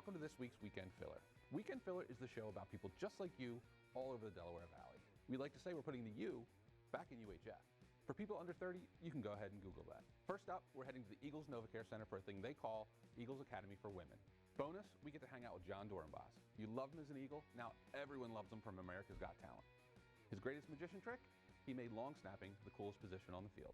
Welcome to this week's Weekend Filler. Weekend Filler is the show about people just like you all over the Delaware Valley. We like to say we're putting the U back in UHF. For people under 30, you can go ahead and Google that. First up, we're heading to the Eagles NovaCare Center for a thing they call Eagles Academy for Women. Bonus, we get to hang out with Jon Dorenbos. You loved him as an Eagle, now everyone loves him from America's Got Talent. His greatest magician trick? He made long snapping the coolest position on the field.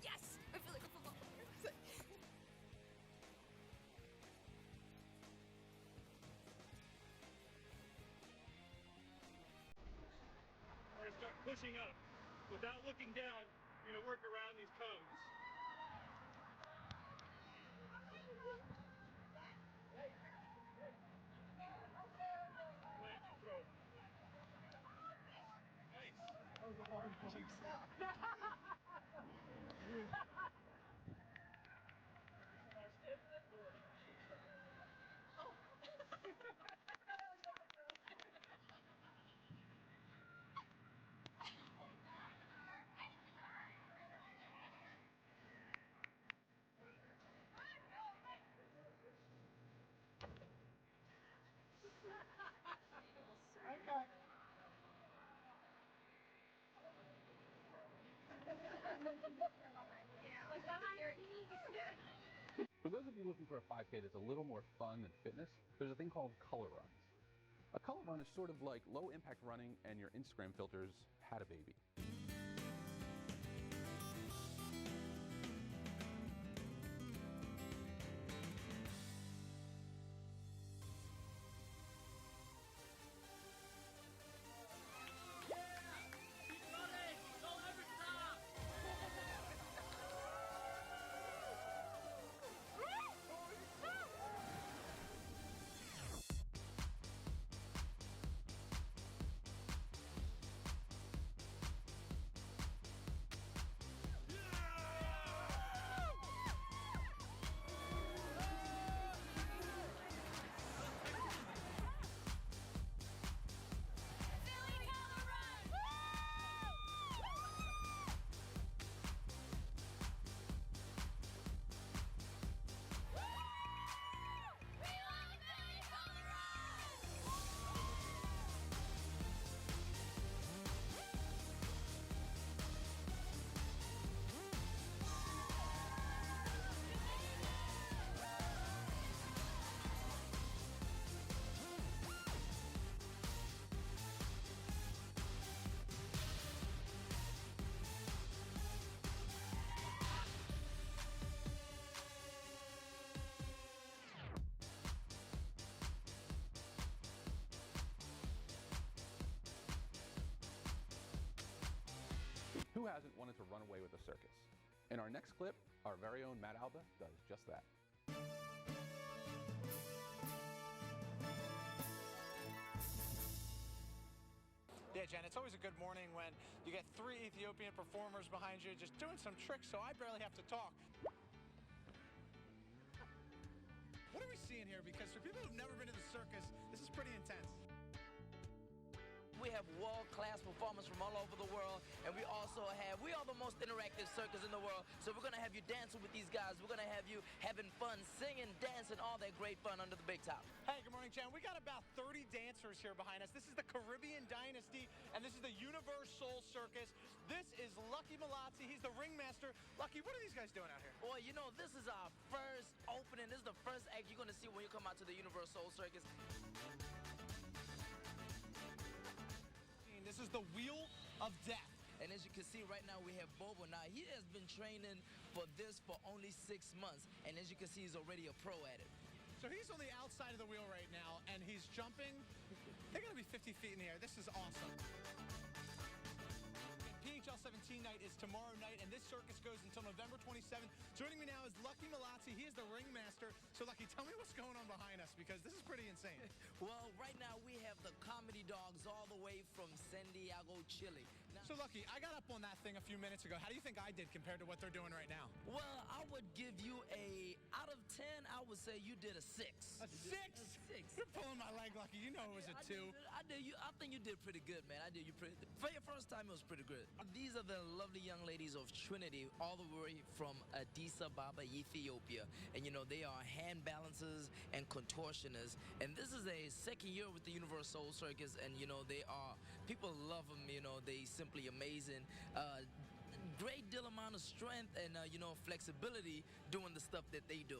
Yes! I feel like a football player. We're going to start pushing up. Without looking down, you're going to work around these cones. Plant and throw. Nice. Okay. For those of you looking for a 5K that's a little more fun than fitness, there's a thing called color runs. A color run is sort of like low impact running and your Instagram filters had a baby. Who hasn't wanted to run away with a circus? In our next clip, our very own Matt Alba does just that. Yeah, Jen, it's always a good morning when you get 3 Ethiopian performers behind you just doing some tricks, so I barely have to talk. What are we seeing here? Because for people who've never been to the circus, this is pretty intense. We have world-class performers from all over the world, and we are the most interactive circus in the world, so we're going to have you dancing with these guys. We're going to have you having fun, singing, dancing, all that great fun under the big top. Hey, good morning, Jen. We got about 30 dancers here behind us. This is the Caribbean Dynasty, and this is the UniverSoul Circus. This is Lucky Malazzi. He's the ringmaster. Lucky, what are these guys doing out here? Boy, you know, this is our first opening. This is the first act you're going to see when you come out to the UniverSoul Circus. This is the Wheel of Death. And as you can see right now, we have Bobo. Now, he has been training for this for only 6 months. And as you can see, he's already a pro at it. So he's on the outside of the wheel right now, and he's jumping. They're going to be 50 feet in the air. This is awesome. Peek NHL 17 night is tomorrow night, and this circus goes until November 27th. Joining me now is Lucky Malazzi. He is the ringmaster. So, Lucky, tell me what's going on behind us, because this is pretty insane. Well, right now we have the comedy dogs all the way from Santiago, Chile. Now, So, Lucky, I got up on that thing a few minutes ago. How do you think I did compared to what they're doing right now? well, I would give you out of 10, I would say you did a 6. A 6? A 6. You're pulling my leg, Lucky. You know it was a 2. I think you did pretty good, man. I did you pretty. For your first time, it was pretty good. These are the lovely young ladies of Trinity, all the way from Addis Ababa, Ethiopia, and they are hand balancers and contortionists. And this is a second year with the UniverSoul Circus, and they are people love them. They simply amazing. Great deal amount of strength and flexibility doing the stuff that they do.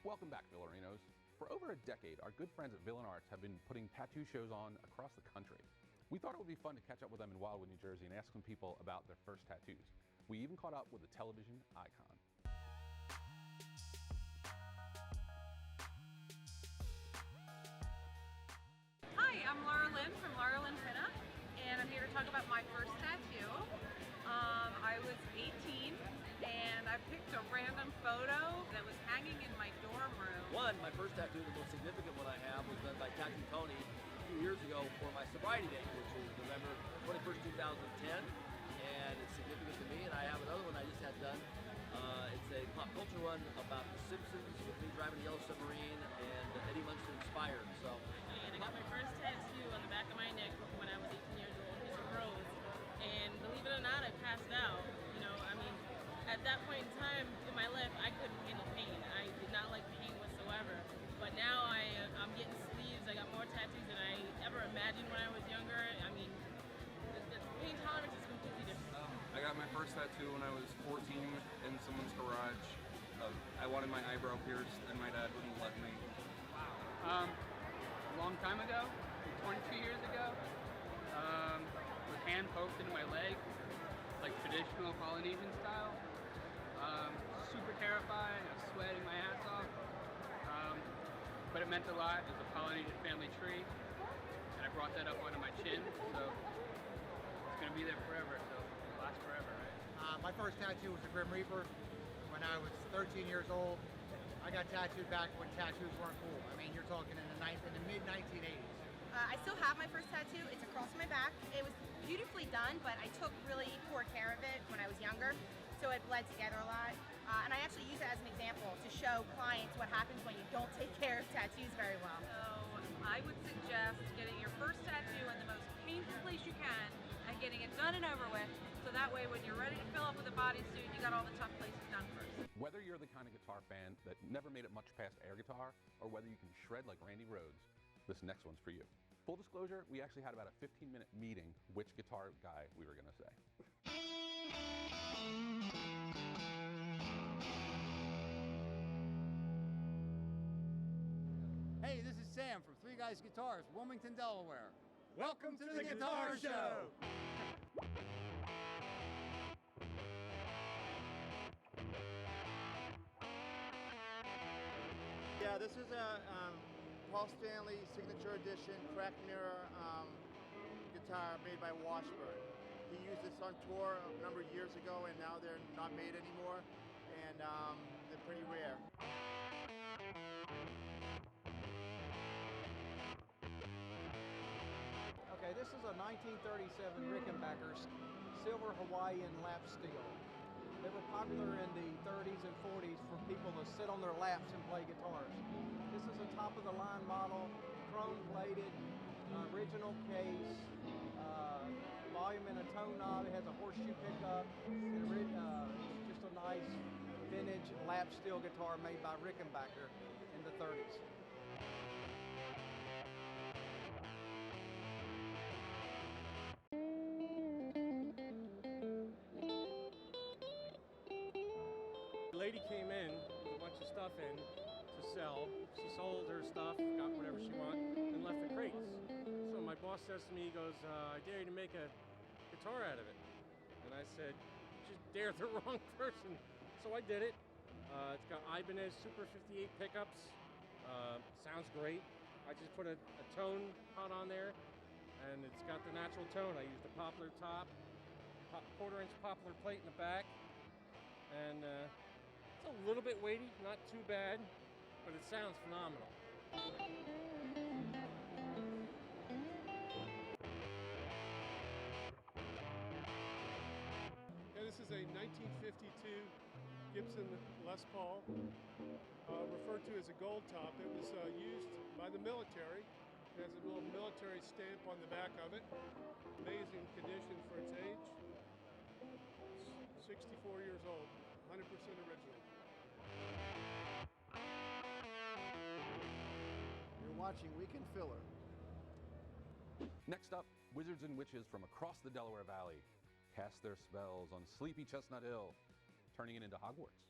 Welcome back, Villarinos. For over a decade, our good friends at Villain Arts have been putting tattoo shows on across the country. We thought it would be fun to catch up with them in Wildwood, New Jersey, and ask some people about their first tattoos. We even caught up with a television icon. Hi, I'm Laura Lynn from Laura Lynn Pinup, and I'm here to talk about my first tattoo. I was 18, and I picked a random photo that was hanging in my dorm room. My first tattoo, the most significant one I have, was done by Tattoo Tony a few years ago for my sobriety date, which is November 21st, 2010, and it's significant to me. And I have another one I just had done. It's a pop culture one about The Simpsons, with me driving a yellow submarine, and Eddie Munster inspired. So, And I got my first tattoo on the back of my neck when I was 18 years old. It's a rose. And believe it or not, I passed out. At that point in time in my life, I couldn't handle pain. I did not like pain whatsoever. But now I'm getting sleeves. I got more tattoos than I ever imagined when I was younger. The pain tolerance is completely different. I got my first tattoo when I was 14 in someone's garage. I wanted my eyebrow pierced, and my dad wouldn't let me. A long time ago, 22 years ago, with hand poked into my leg, like traditional Polynesian style. Super terrified, I was sweating my ass off, but it meant a lot. It was a Polynesian family tree, and I brought that up onto my chin, so it's going to be there forever, so it'll last forever, right? My first tattoo was a Grim Reaper when I was 13 years old. I got tattooed back when tattoos weren't cool. You're talking in the mid-1980s. I still have my first tattoo. It's across my back. It was beautifully done, but I took really poor care of it when I was younger, so it bled together a lot. And I actually use it as an example to show clients what happens when you don't take care of tattoos very well. So I would suggest getting your first tattoo in the most painful place you can and getting it done and over with, so that way when you're ready to fill up with a bodysuit, you got all the tough places done first. Whether you're the kind of guitar fan that never made it much past air guitar, or whether you can shred like Randy Rhoads, this next one's for you. Full disclosure, we actually had about a 15-minute meeting which guitar guy we were going to say. Hey, this is Sam from Three Guys Guitars, Wilmington, Delaware. Welcome to the Guitar Show! Yeah, this is a Paul Stanley Signature Edition cracked mirror guitar made by Washburn. He used this on tour a number of years ago, and now they're not made anymore, and they're pretty rare. Okay, this is a 1937 Rickenbacker silver Hawaiian lap steel. They were popular in the 30s and 40s for people to sit on their laps and play guitars. This is a top-of-the-line model, chrome-plated, original case, volume and a tone knob. It has a horseshoe pickup, and just a nice vintage lap steel guitar made by Rickenbacker in the 30s. The lady came in with a bunch of stuff in to sell. She sold her stuff, got whatever she wanted, and left the crates. So my boss says to me, he goes, I dare you to make a guitar out of it. And I said, just dare the wrong person. So I did it. It's got Ibanez Super 58 pickups. Sounds great. I just put a tone pot on there, and it's got the natural tone. I used a poplar top, quarter-inch poplar plate in the back, and it's a little bit weighty, not too bad, but it sounds phenomenal. Yeah, this is a 1952 Gibson Les Paul, referred to as a gold top. It was used by the military. It has a little military stamp on the back of it. Amazing condition for its age. It's 64 years old, 100% original. You're watching Weekend Filler. Next up, wizards and witches from across the Delaware Valley cast their spells on sleepy Chestnut Hill, turning it into Hogwarts.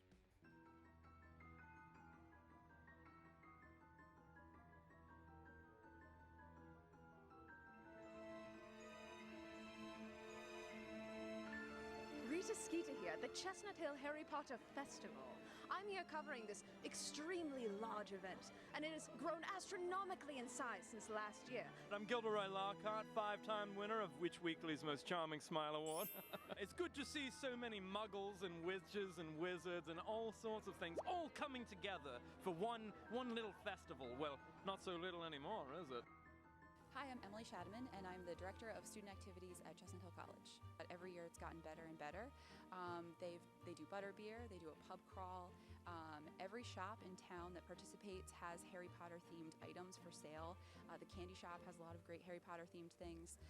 Rita Skeeter here at the Chestnut Hill Harry Potter Festival. I'm here covering this extremely large event, and it has grown astronomically in size since last year. I'm Gilderoy Lockhart, 5-time winner of Witch Weekly's Most Charming Smile Award. It's good to see so many muggles and witches and wizards and all sorts of things all coming together for one little festival. Well, not so little anymore, is it? Hi, I'm Emily Shadman, and I'm the Director of Student Activities at Chestnut Hill College. But every year it's gotten better and better. They do butterbeer, they do a pub crawl. Every shop in town that participates has Harry Potter themed items for sale. The candy shop has a lot of great Harry Potter themed things.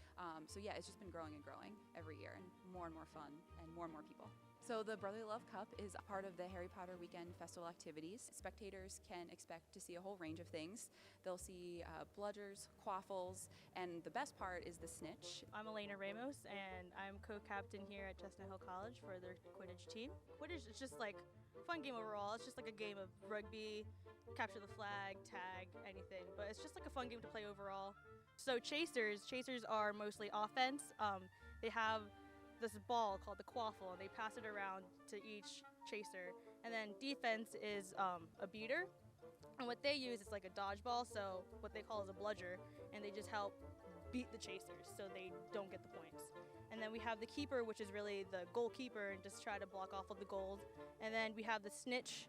So yeah, it's just been growing and growing every year, and more fun and more people. So the Brotherly Love Cup is a part of the Harry Potter Weekend Festival activities. Spectators can expect to see a whole range of things. They'll see bludgers, quaffles, and the best part is the snitch. I'm Elena Ramos, and I'm co-captain here at Chestnut Hill College for their Quidditch team. Quidditch is just like a fun game overall. It's just like a game of rugby, capture the flag, tag, anything. But it's just like a fun game to play overall. So chasers are mostly offense. They have this ball called the quaffle, and they pass it around to each chaser. And then defense is a beater, and what they use is like a dodgeball, so what they call is a bludger, and they just help beat the chasers so they don't get the points. And then we have the keeper, which is really the goalkeeper, and just try to block off of the gold. And then we have the snitch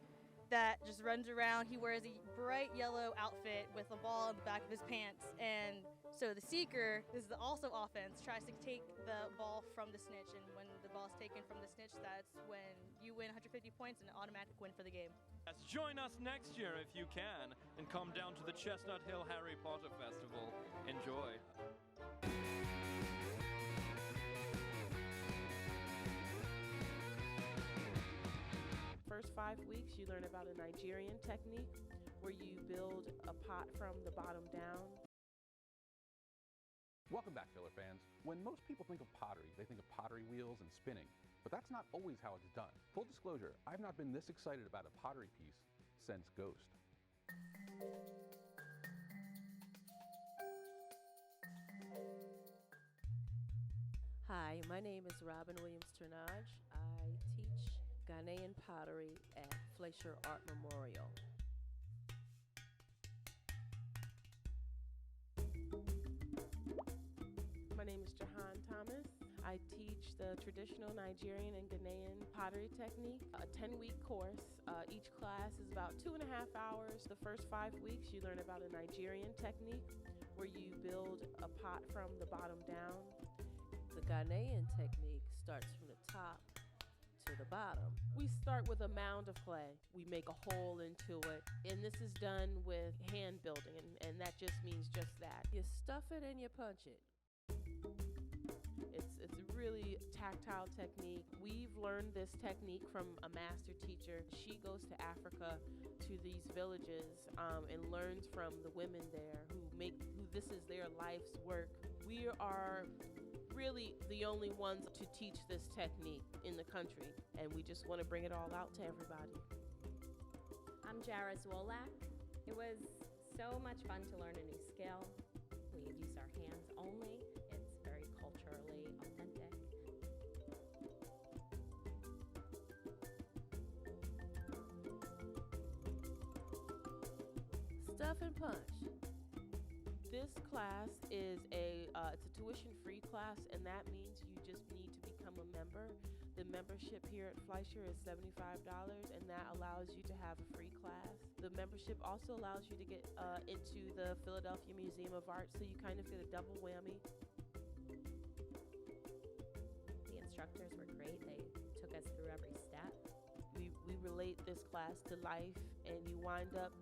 that just runs around. He wears a bright yellow outfit with a ball in the back of his pants, and so the seeker, this is also offense, tries to take the ball from the snitch, and when the ball's taken from the snitch, that's when you win 150 points and an automatic win for the game. Yes, join us next year if you can, and come down to the Chestnut Hill Harry Potter Festival. Enjoy. First 5 weeks, you learn about a Nigerian technique where you build a pot from the bottom down. Welcome back, Filler fans. When most people think of pottery, they think of pottery wheels and spinning, but that's not always how it's done. Full disclosure, I've not been this excited about a pottery piece since Ghost. Hi, my name is Robin Williams-Turnage. I teach Ghanaian pottery at Fleischer Art Memorial. My name is Jahan Thomas. I teach the traditional Nigerian and Ghanaian pottery technique, a 10-week course. Each class is about 2.5 hours. The first 5 weeks, you learn about a Nigerian technique where you build a pot from the bottom down. The Ghanaian technique starts from the top to the bottom. We start with a mound of clay. We make a hole into it, and this is done with hand building, and that just means just that. You stuff it and you punch it. It's a really tactile technique. We've learned this technique from a master teacher. She goes to Africa, to these villages, and learns from the women there who this is their life's work. We are really the only ones to teach this technique in the country, and we just want to bring it all out to everybody. I'm Jara Zwolak. It was so much fun to learn a new skill. We use our hands only. It's very culturally authentic. Stuff and Punch. This class is it's a tuition-free class, and that means you just need to become a member. The membership here at Fleischer is $75, and that allows you to have a free class. The membership also allows you to get into the Philadelphia Museum of Art, so you kind of get a double whammy. The instructors were great. They took us through every step. We relate this class to life, and you wind up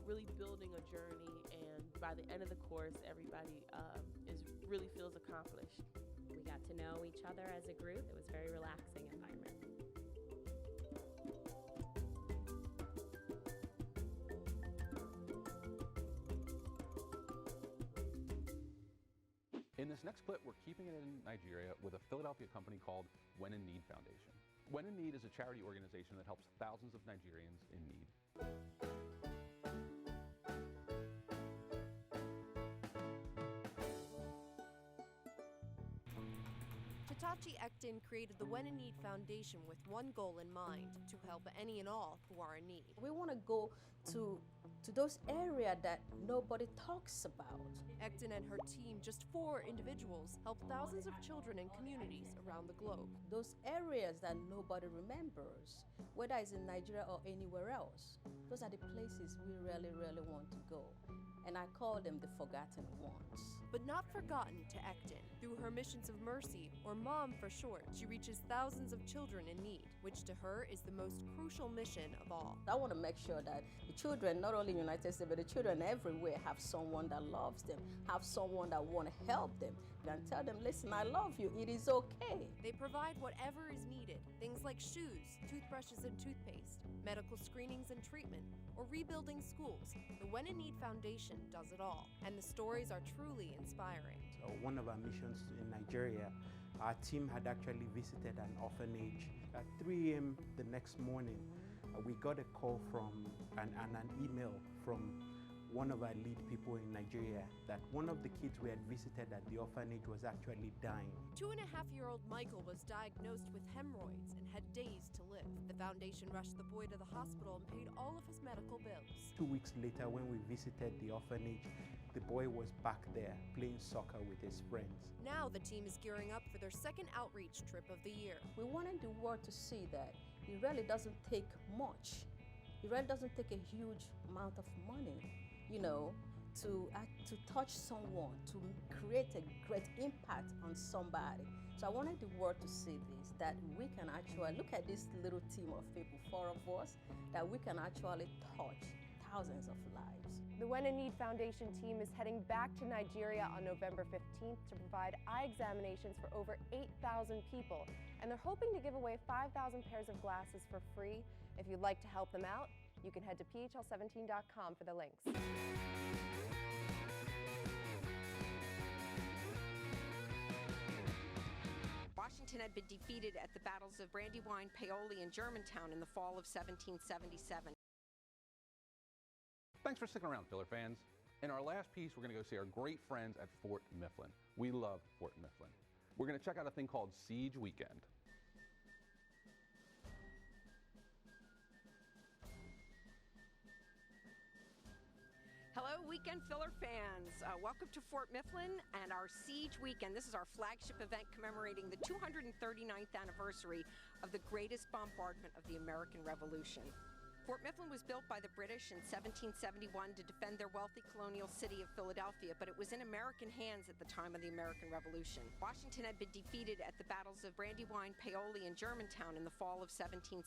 really building a journey, and by the end of the course, everybody really feels accomplished. We got to know each other as a group. It was a very relaxing environment. In this next clip, we're keeping it in Nigeria with a Philadelphia company called When in Need Foundation. When in Need is a charity organization that helps thousands of Nigerians in need. Hitachi Ekton created the When in Need Foundation with one goal in mind, to help any and all who are in need. We want to go to those areas that nobody talks about. Ekton and her team, just 4 individuals, help thousands of children in communities around the globe. Those areas that nobody remembers, whether it's in Nigeria or anywhere else, those are the places we really, really want to go. And I call them the forgotten ones. But not forgotten to Ekton. Through her missions of mercy, or MOM for short, she reaches thousands of children in need, which to her is the most crucial mission of all. I want to make sure that the children, not only in the United States, but the children everywhere have someone that loves them, have someone that want to help them, and tell them, listen, I love you, it is okay. They provide whatever is needed, things like shoes, toothbrushes and toothpaste, medical screenings and treatment, or rebuilding schools. The When in Need Foundation does it all, and the stories are truly inspiring. So one of our missions in Nigeria, our team had actually visited an orphanage. At 3 a.m. the next morning, we got a call from an email from one of our lead people in Nigeria that one of the kids we had visited at the orphanage was actually dying. 2.5-year-old Michael was diagnosed with hemorrhoids and had days to live. The foundation rushed the boy to the hospital and paid all of his medical bills. 2 weeks later, when we visited the orphanage, the boy was back there playing soccer with his friends. Now the team is gearing up for their second outreach trip of the year. We wanted the world to see that it really doesn't take much. It really doesn't take a huge amount of money, to touch someone, to create a great impact on somebody. So I wanted the world to see this, that we can actually look at this little team of people, 4 of us, that we can actually touch thousands of lives. The When in Need Foundation team is heading back to Nigeria on November 15th to provide eye examinations for over 8,000 people, and they're hoping to give away 5,000 pairs of glasses for free. If you'd like to help them out, you can head to phl17.com for the links. Washington had been defeated at the battles of Brandywine, Paoli, and Germantown in the fall of 1777. Thanks for sticking around, Filler fans. In our last piece, we're going to go see our great friends at Fort Mifflin. We love Fort Mifflin. We're going to check out a thing called Siege Weekend. Hello, Weekend Filler fans. Welcome to Fort Mifflin and our Siege Weekend. This is our flagship event commemorating the 239th anniversary of the greatest bombardment of the American Revolution. Fort Mifflin was built by the British in 1771 to defend their wealthy colonial city of Philadelphia, but it was in American hands at the time of the American Revolution. Washington had been defeated at the battles of Brandywine, Paoli, and Germantown in the fall of 1777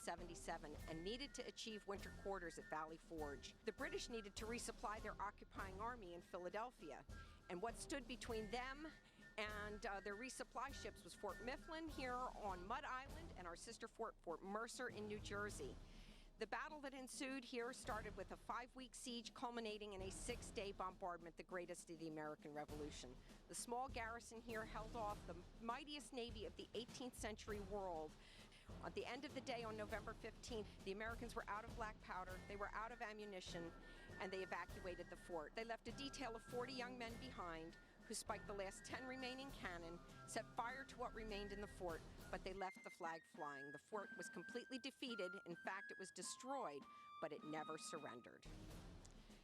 and needed to achieve winter quarters at Valley Forge. The British needed to resupply their occupying army in Philadelphia, and what stood between them and their resupply ships was Fort Mifflin here on Mud Island and our sister fort, Fort Mercer in New Jersey. The battle that ensued here started with a 5-week siege culminating in a 6-day bombardment, the greatest of the American Revolution. The small garrison here held off the mightiest navy of the 18th century world. At the end of the day on November 15th, the Americans were out of black powder, they were out of ammunition, and they evacuated the fort. They left a detail of 40 young men behind who spiked the last 10 remaining cannon, set fire to what remained in the fort, but they left the flag flying. The fort was completely defeated. In fact, it was destroyed, but it never surrendered.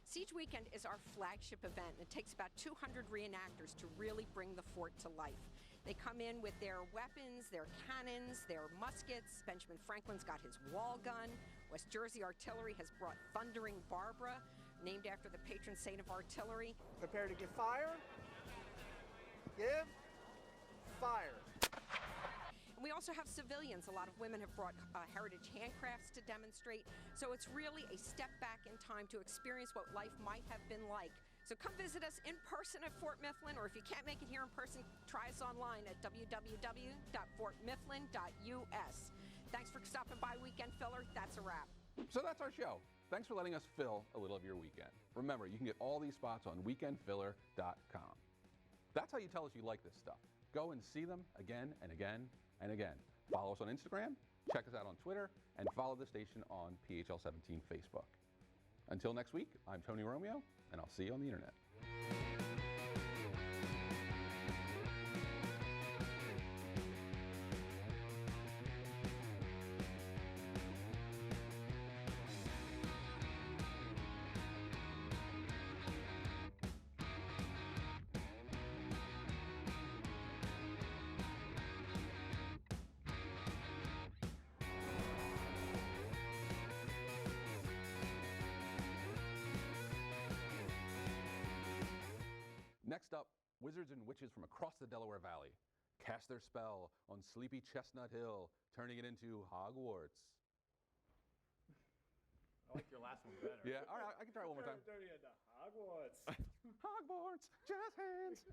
Siege Weekend is our flagship event, and it takes about 200 reenactors to really bring the fort to life. They come in with their weapons, their cannons, their muskets. Benjamin Franklin's got his wall gun. West Jersey Artillery has brought Thundering Barbara, named after the patron saint of artillery. Prepare to give fire. Give fire. And we also have civilians. A lot of women have brought heritage handcrafts to demonstrate. So it's really a step back in time to experience what life might have been like. So come visit us in person at Fort Mifflin, or if you can't make it here in person, try us online at www.fortmifflin.us. Thanks for stopping by, Weekend Filler. That's a wrap. So that's our show. Thanks for letting us fill a little of your weekend. Remember, you can get all these spots on weekendfiller.com. That's how you tell us you like this stuff. Go and see them again and again and again. Follow us on Instagram, check us out on Twitter, and follow the station on PHL17 Facebook. Until next week, I'm Tony Romeo, and I'll see you on the internet. Next up, wizards and witches from across the Delaware Valley cast their spell on sleepy Chestnut Hill, turning it into Hogwarts. I like your last one better. Yeah, all right, I can try it one more time. Turning it into Hogwarts. Hogwarts, jazz hands.